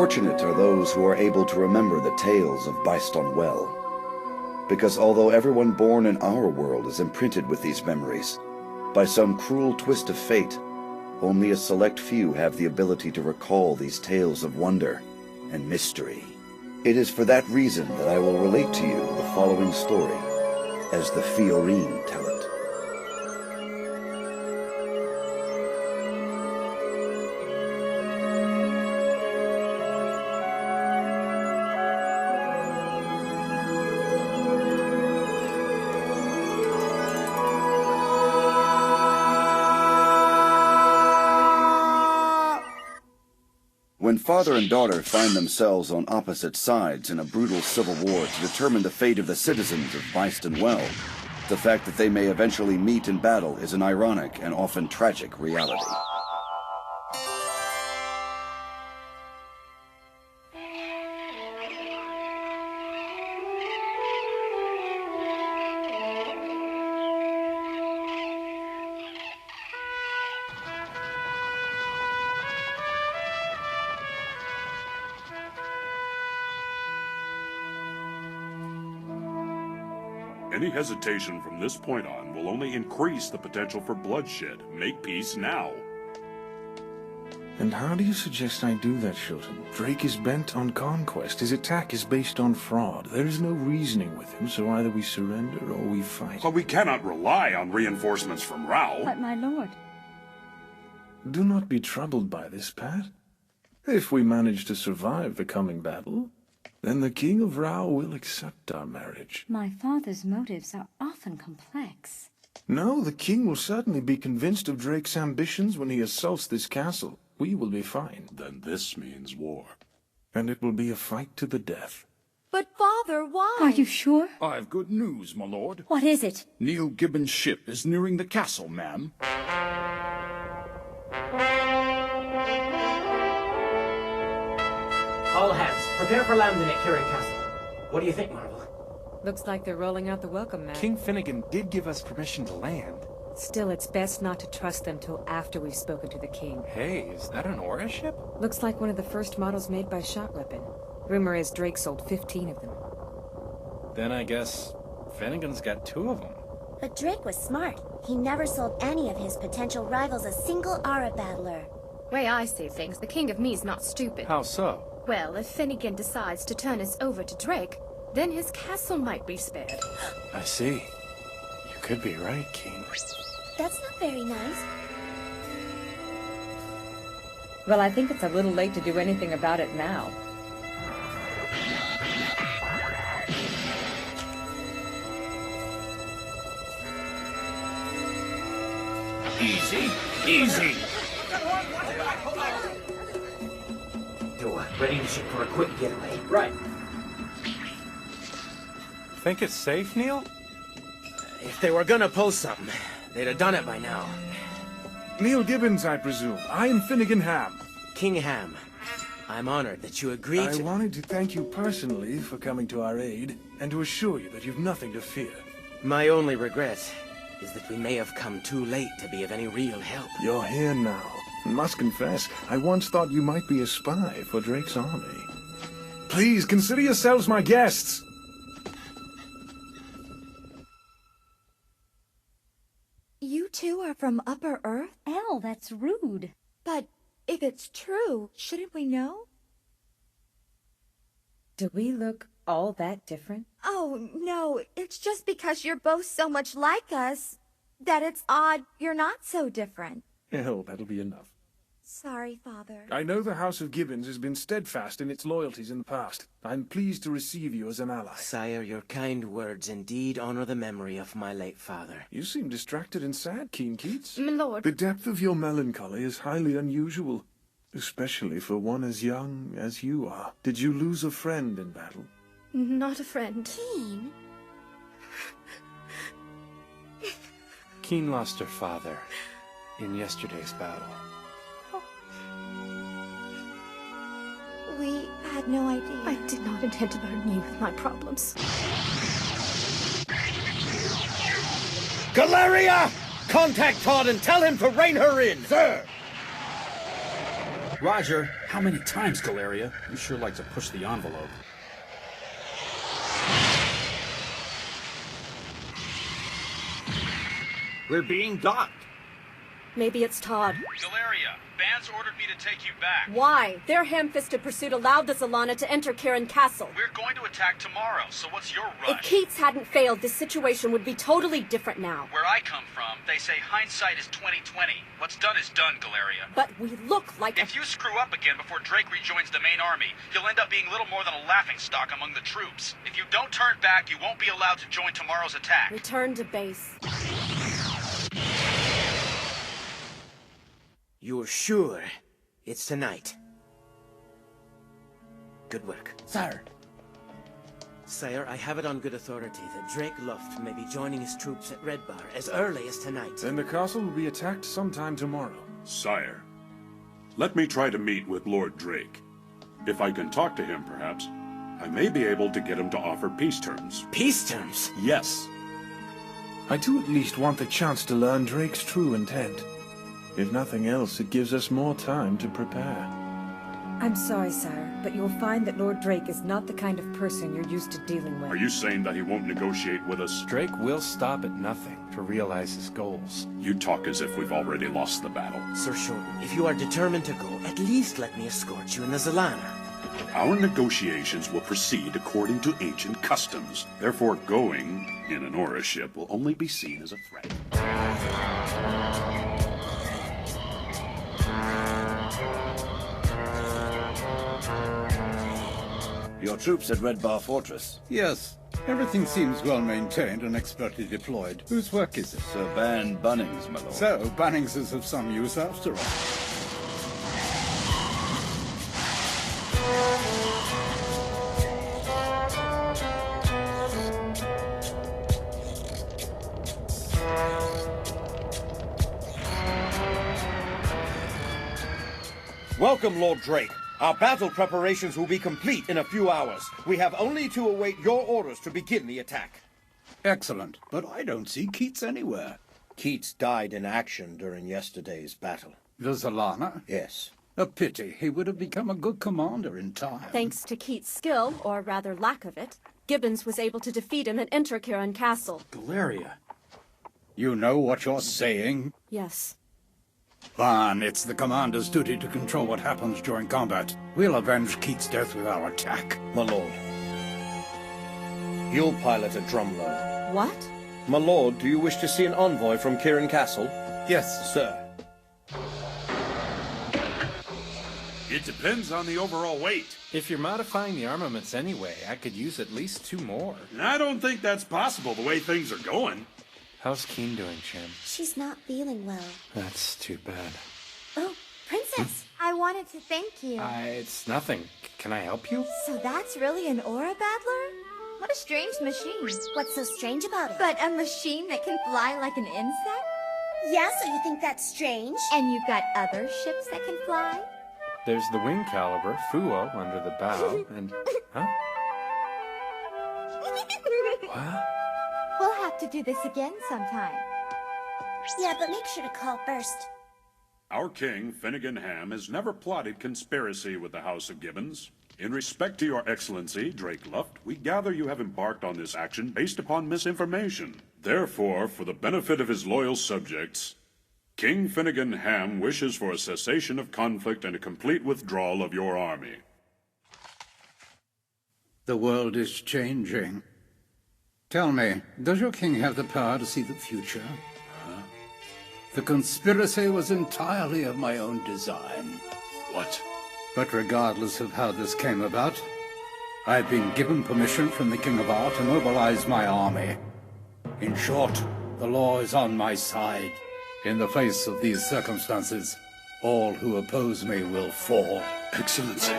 Fortunate are those who are able to remember the tales of Byston Well. Because although everyone born in our world is imprinted with these memories, by some cruel twist of fate, only a select few have the ability to recall these tales of wonder and mystery. It is for that reason that I will relate to you the following story, as the Fiorine tell it. When father and daughter find themselves on opposite sides in a brutal civil war to determine the fate of the citizens of Byston Well, the fact that they may eventually meet in battle is an ironic and often tragic reality. Any hesitation from this point on will only increase the potential for bloodshed. Make peace now. And how do you suggest I do that, Shilton? Drake is bent on conquest. His attack is based on fraud. There is no reasoning with him, so either we surrender or we fight. But we cannot rely on reinforcements from Rao. But my lord... Do not be troubled by this, Pat. If we manage to survive the coming battle, then the King of Rao will accept our marriage. My father's motives are often complex. No, the king will certainly be convinced of Drake's ambitions when he assaults this castle. We will be fine. Then this means war. And it will be a fight to the death. But father, why? Are you sure? I've good news, my lord. What is it? Neil Gibbon's ship is nearing the castle, ma'am. All hands, prepare for landing at Kirin Castle. What do you think, Marvel? Looks like they're rolling out the welcome mat. King Finnegan did give us permission to land. Still, it's best not to trust them till after we've spoken to the king. Hey, is that an Aura ship? Looks like one of the first models made by Shot Weapon. Rumor is Drake sold 15 of them. Then I guess Finnegan's got 2 of them. But Drake was smart. He never sold any of his potential rivals a single Aura battler. Way I see things, the King of Me's not stupid. How so? Well, if Finnegan decides to turn us over to Drake, then his castle might be spared. I see. You could be right, Keen. That's not very nice. Well, I think it's a little late to do anything about it now. Easy, easy. Ready the ship for a quick getaway. Right. Think it's safe, Neil? If they were gonna post something, they'd have done it by now. Neil Gibbons, I presume. I am Finnegan Ham. King Ham, I'm honored that you agreed I to... wanted to thank you personally for coming to our aid, and to assure you that you've nothing to fear. My only regret is that we may have come too late to be of any real help. You're here now. Must confess, I once thought you might be a spy for Drake's army. Please, consider yourselves my guests! You two are from Upper Earth? Elle, that's rude. But if it's true, shouldn't we know? Do we look all that different? Oh, no, it's just because you're both so much like us that it's odd you're not so different. Hell, that'll be enough. Sorry, Father. I know the House of Gibbons has been steadfast in its loyalties in the past. I'm pleased to receive you as an ally. Sire, your kind words indeed honor the memory of my late father. You seem distracted and sad, Keen Keats. My lord. The depth of your melancholy is highly unusual, especially for one as young as you are. Did you lose a friend in battle? Not a friend. Keen? Keen lost her father in yesterday's battle. We had no idea. I did not intend to burden you with my problems. Galeria! Contact Todd and tell him to rein her in! Sir! Roger. How many times, Galeria? You sure like to push the envelope. We're being docked. Maybe it's Todd. Galeria, Vance ordered me to take you back. Why? Their ham-fisted pursuit allowed the Zalana to enter Kirin Castle. We're going to attack tomorrow, so what's your rush? If Keats hadn't failed, this situation would be totally different now. Where I come from, they say hindsight is 20/20. What's done is done, Galeria. But we look like If you screw up again before Drake rejoins the main army, you'll end up being little more than a laughingstock among the troops. If you don't turn back, you won't be allowed to join tomorrow's attack. Return to base. You're sure it's tonight? Good work. Sire. Sire, I have it on good authority that Drake Luft may be joining his troops at Red Bar as early as tonight. Then the castle will be attacked sometime tomorrow. Sire, let me try to meet with Lord Drake. If I can talk to him, perhaps, I may be able to get him to offer peace terms. Peace terms? Yes. I do at least want the chance to learn Drake's true intent. If nothing else, it gives us more time to prepare. I'm sorry, sire, but you'll find that Lord Drake is not the kind of person you're used to dealing with. Are you saying that he won't negotiate with us? Drake will stop at nothing to realize his goals. You talk as if we've already lost the battle. Sir Shorten, if you are determined to go, at least let me escort you in the Zalana. Our negotiations will proceed according to ancient customs. Therefore, going in an Aura ship will only be seen as a threat. Your troops at Red Bar Fortress? Yes. Everything seems well maintained and expertly deployed. Whose work is it? Sir Ban Bunnings, my lord. So, Bunnings is of some use after all. Welcome, Lord Drake. Our battle preparations will be complete in a few hours. We have only to await your orders to begin the attack. Excellent, but I don't see Keats anywhere. Keats died in action during yesterday's battle. The Zalana? Yes. A pity. He would have become a good commander in time. Thanks to Keats' skill, or rather lack of it, Gibbons was able to defeat him and enter Kirin Castle. Galeria. You know what you're saying? Yes. Fine, it's the commander's duty to control what happens during combat. We'll avenge Keats' death with our attack. My lord. You'll pilot a drumload. What? My lord, do you wish to see an envoy from Kirin Castle? Yes, sir. It depends on the overall weight. If you're modifying the armaments anyway, I could use at least 2 more. I don't think that's possible the way things are going. How's Keen doing, Jim? She's not feeling well. That's too bad. Oh, Princess, I wanted to thank you. It's nothing. Can I help you? So that's really an aura battler? What a strange machine. What's so strange about it? But a machine that can fly like an insect? Yeah, so you think that's strange? And you've got other ships that can fly? There's the wing caliber, Fuo, under the bow, and... Huh? What? We'll have to do this again sometime. Yeah, but make sure to call first. Our king, Finnegan Ham, has never plotted conspiracy with the House of Gibbons. In respect to your excellency, Drake Luft, we gather you have embarked on this action based upon misinformation. Therefore, for the benefit of his loyal subjects, King Finnegan Ham wishes for a cessation of conflict and a complete withdrawal of your army. The world is changing. Tell me, does your king have the power to see the future? Huh? The conspiracy was entirely of my own design. What? But regardless of how this came about, I've been given permission from the King of Ar to mobilize my army. In short, the law is on my side. In the face of these circumstances, all who oppose me will fall. Excellency.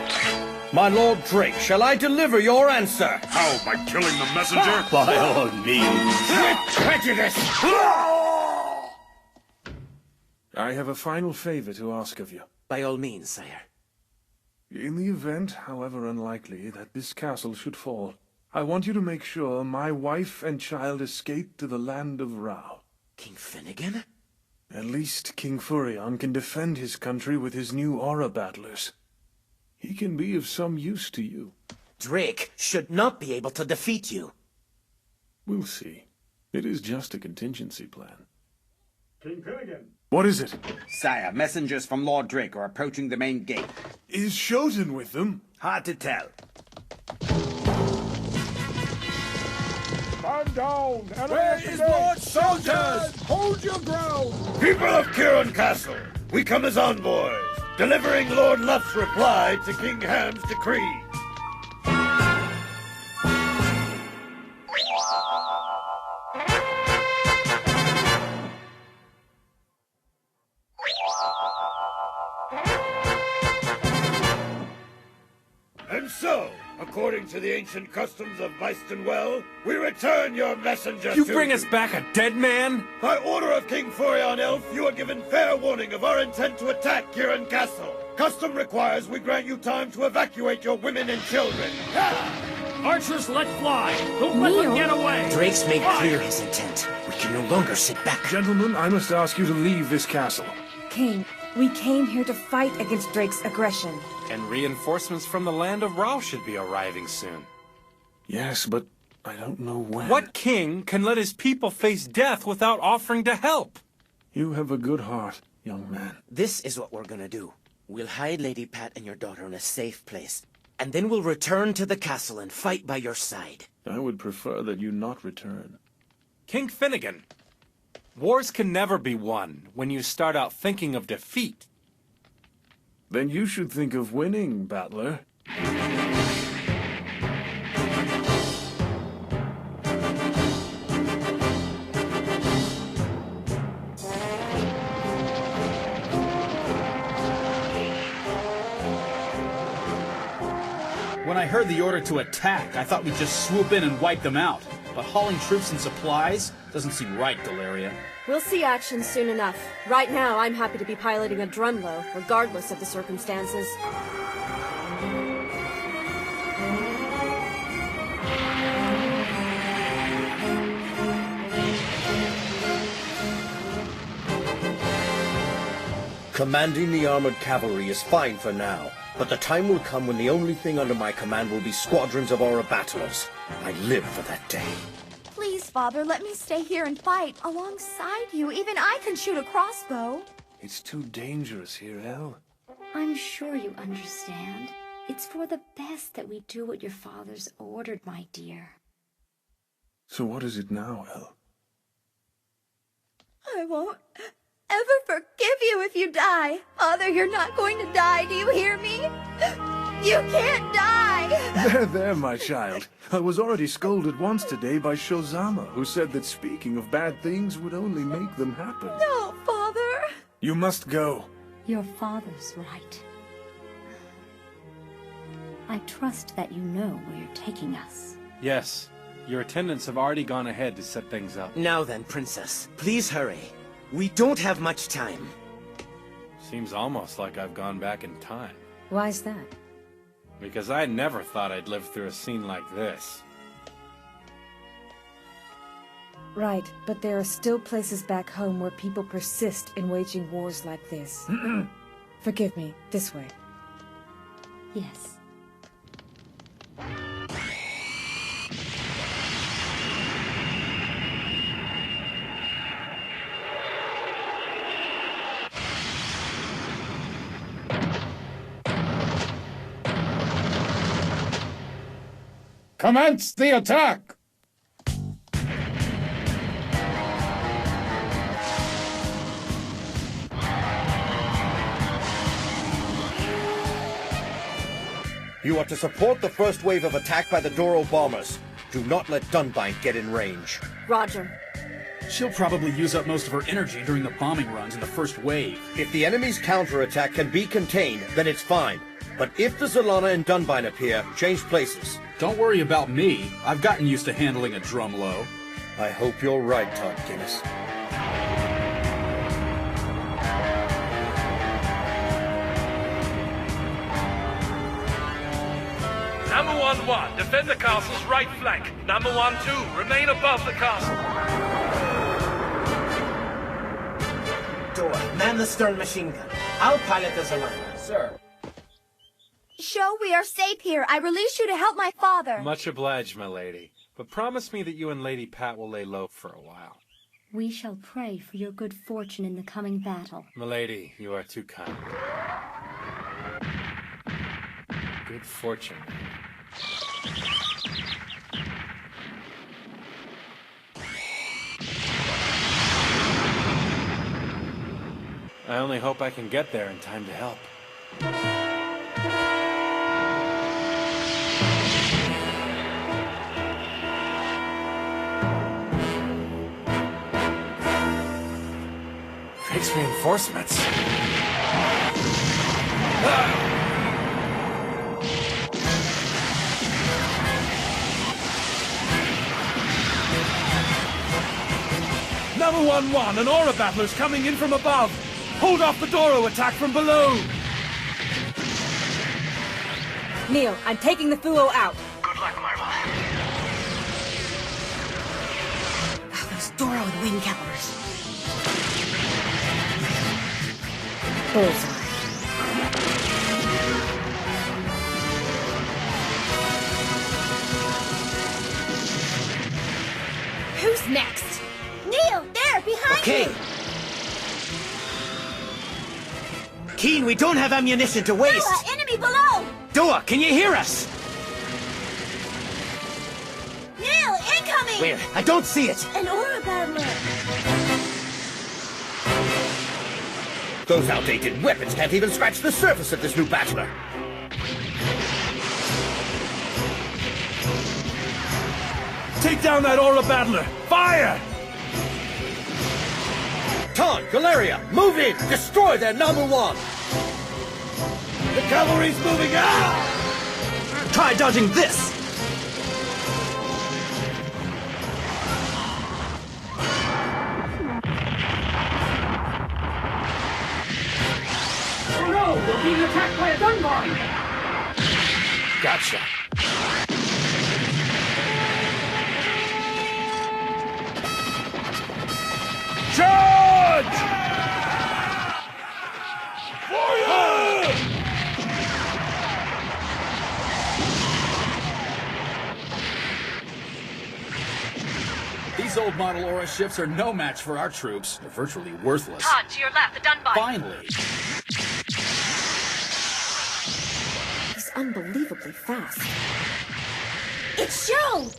My Lord Drake, shall I deliver your answer? How, by killing the messenger? By all means. With prejudice! I have a final favor to ask of you. By all means, sire. In the event, however unlikely, that this castle should fall, I want you to make sure my wife and child escape to the land of Rao. King Finnegan? At least King Furion can defend his country with his new aura battlers. He can be of some use to you. Drake should not be able to defeat you. We'll see. It is just a contingency plan. King Finnegan! What is it? Sire, messengers from Lord Drake are approaching the main gate. Is Shoten with them? Hard to tell. Stand down! Where is Lord Soldiers? Hold your ground! People of Kirin Castle, we come as envoys, delivering Lord Luft's reply to King Ham's decree. And so, according to the ancient customs of Well, we return your messenger You bring us back a dead man? By order of King Furion Elf, you are given fair warning of our intent to attack Kirin Castle. Custom requires we grant you time to evacuate your women and children. Archers, let fly! Don't let them get away! Drake's made clear his intent. We can no longer sit back. Gentlemen, I must ask you to leave this castle. King, we came here to fight against Drake's aggression. And reinforcements from the land of Rao should be arriving soon. Yes, but I don't know when. What king can let his people face death without offering to help? You have a good heart, young man. This is what we're gonna do. We'll hide Lady Pat and your daughter in a safe place. And then we'll return to the castle and fight by your side. I would prefer that you not return. King Finnegan, wars can never be won when you start out thinking of defeat. Then you should think of winning, battler. When I heard the order to attack, I thought we'd just swoop in and wipe them out. But hauling troops and supplies doesn't seem right, Delaria. We'll see action soon enough. Right now, I'm happy to be piloting a drumlow, regardless of the circumstances. Commanding the armored cavalry is fine for now, but the time will come when the only thing under my command will be squadrons of aura battlers. I live for that day. Please, Father, let me stay here and fight alongside you. Even I can shoot a crossbow. It's too dangerous here, Elle. I'm sure you understand. It's for the best that we do what your father's ordered, my dear. So what is it now, Elle? I won't ever forgive you if you die. Father, you're not going to die. Do you hear me? You can't die! There, my child. I was already scolded once today by Shozama, who said that speaking of bad things would only make them happen. No, Father! You must go. Your father's right. I trust that you know where you're taking us. Yes. Your attendants have already gone ahead to set things up. Now then, Princess, please hurry. We don't have much time. Seems almost like I've gone back in time. Why's that? Because I never thought I'd live through a scene like this. Right, but there are still places back home where people persist in waging wars like this. Forgive me, this way. Yes. Commence the attack! You are to support the first wave of attack by the Doro bombers. Do not let Dunbine get in range. Roger. She'll probably use up most of her energy during the bombing runs in the first wave. If the enemy's counterattack can be contained, then it's fine. But if the Zalana and Dunbine appear, change places. Don't worry about me. I've gotten used to handling a drum low. I hope you're right, Todd Guinness. Number 1-1, defend the castle's right flank. Number 1-2, remain above the castle. door. Man the stern machine gun. I'll pilot the Zalana. Sir. Show we are safe here. I release you to help my father. Much obliged, my lady. But promise me that you and Lady Pat will lay low for a while. We shall pray for your good fortune in the coming battle. Milady, you are too kind. Good fortune. I only hope I can get there in time to help. Drake's reinforcements. Number 1-1, an aura battler's coming in from above. Hold off the Doro attack from below. Neil, I'm taking the Fuo out. Good luck, Marvel. Those Doro and Wing Calibers. Bullseye. Who's next? Neil, there, behind Okay. you! Keen, we don't have ammunition to waste. Noah, enemy below! Doa, can you hear us? Neil, incoming! Where? I don't see it. An aura battler! Those outdated weapons can't even scratch the surface of this new battler. Take down that aura battler. Fire! Ton, Galeria, move in! Destroy their number 1! The cavalry's moving out! Try dodging this! Oh no! We're being attacked by a Dunbar! Gotcha. Charge! Fire! These old model Aura ships are no match for our troops. They're virtually worthless. Todd, to your left, the Dunbar. Finally! He's unbelievably fast. It's Joe!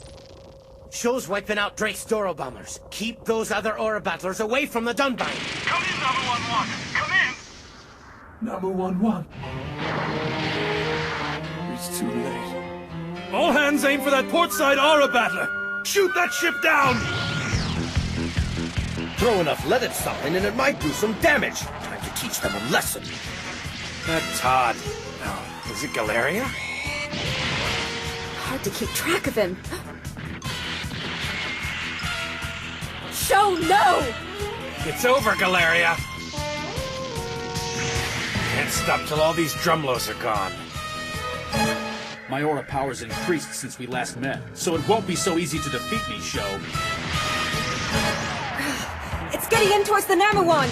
Show's wiping out Drake's Doro bombers. Keep those other aura battlers away from the Dunbar. Come in, number 1-1! Come in! Number 1-1. It's too late. All hands aim for that port side aura battler. Shoot that ship down! Throw enough lead at something and it might do some damage. Time to teach them a lesson. Todd. No, is it Galeria? Hard to keep track of him. Show, no! It's over, Galeria. Can't stop till all these drumlos are gone. My aura power's increased since we last met, so it won't be so easy to defeat me, Show. It's getting in towards the Namu one.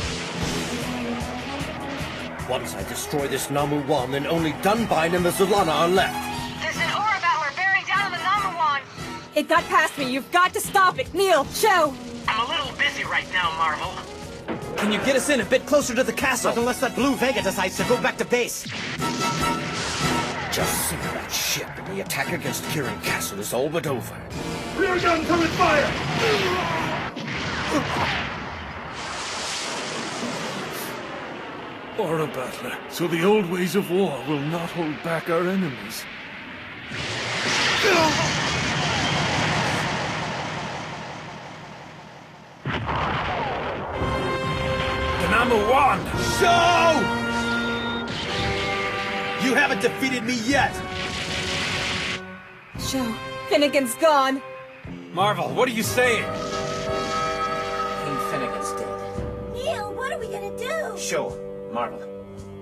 Once I destroy this Namu 1, then only Dunbine and the Zulana are left. There's an aura battler bearing down on the number 1! It got past me. You've got to stop it. Neil, show. I'm a little busy right now, Marvel. Can you get us in a bit closer to the castle? Not unless that Blue Vega decides to go back to base. Just sink that ship and the attack against Kirin Castle is all but over. Rear gun, turret fire! Aura battler, so the old ways of war will not hold back our enemies. The number 1! Show! You haven't defeated me yet! Show, Finnegan's gone. Marvel, what are you saying? King Finnegan's dead. Neil, what are we gonna do? Show, Marvel.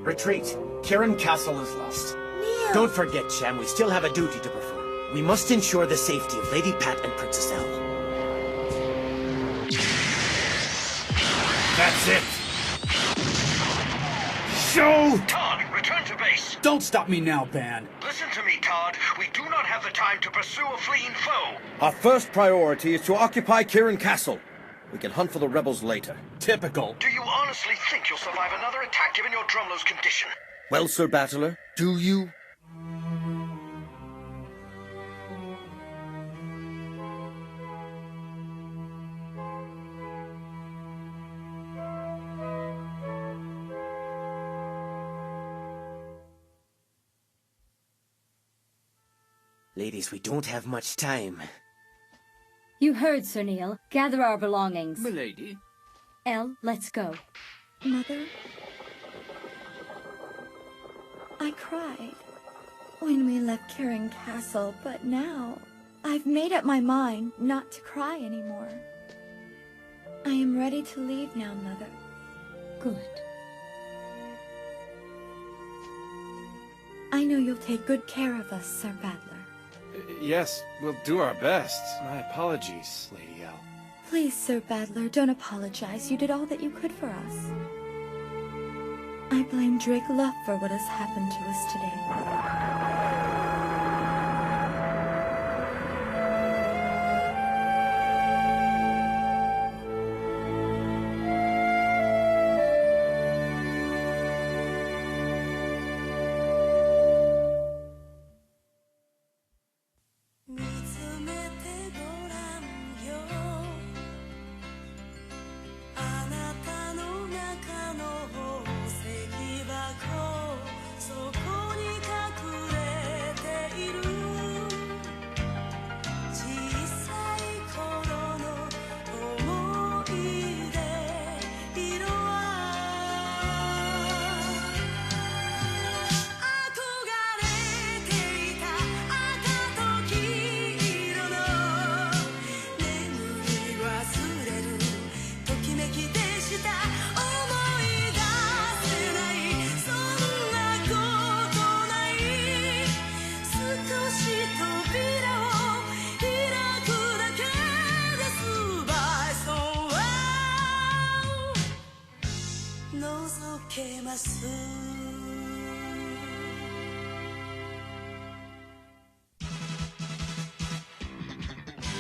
Retreat. Kirin Castle is lost. Neil! Don't forget, Sham, we still have a duty to perform. We must ensure the safety of Lady Pat and Princess Elle. That's it. show! Todd, return to base. Don't stop me now, Ban. Listen to me, Todd. We do not have the time to pursue a fleeing foe. Our first priority is to occupy Kirin Castle. We can hunt for the rebels later. Typical. Do you honestly think you'll survive another attack given your Drumlow's condition? Well, Sir Battler, do you? Ladies, we don't have much time. You heard, Sir Neil. Gather our belongings. Milady. Elle, let's go. Mother? I cried when we left Kirin Castle, but now I've made up my mind not to cry anymore. I am ready to leave now, Mother. Good. I know you'll take good care of us, Sir Battler. Yes, we'll do our best. My apologies, Lady Elle. Please, Sir Battler, don't apologize. You did all that you could for us. I blame Drake Luff for what has happened to us today.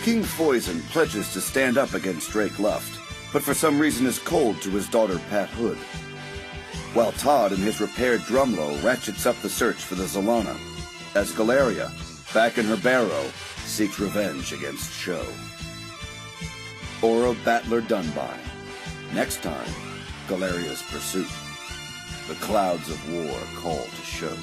King Foyzen pledges to stand up against Drake Luft, but for some reason is cold to his daughter Pat Hood. While Todd and his repaired Drumlow ratchets up the search for the Zalana, as Galeria, back in her barrow, seeks revenge against Sho. Aura Battler Dunbine. Next time, Galeria's pursuit. The clouds of war call to Sho.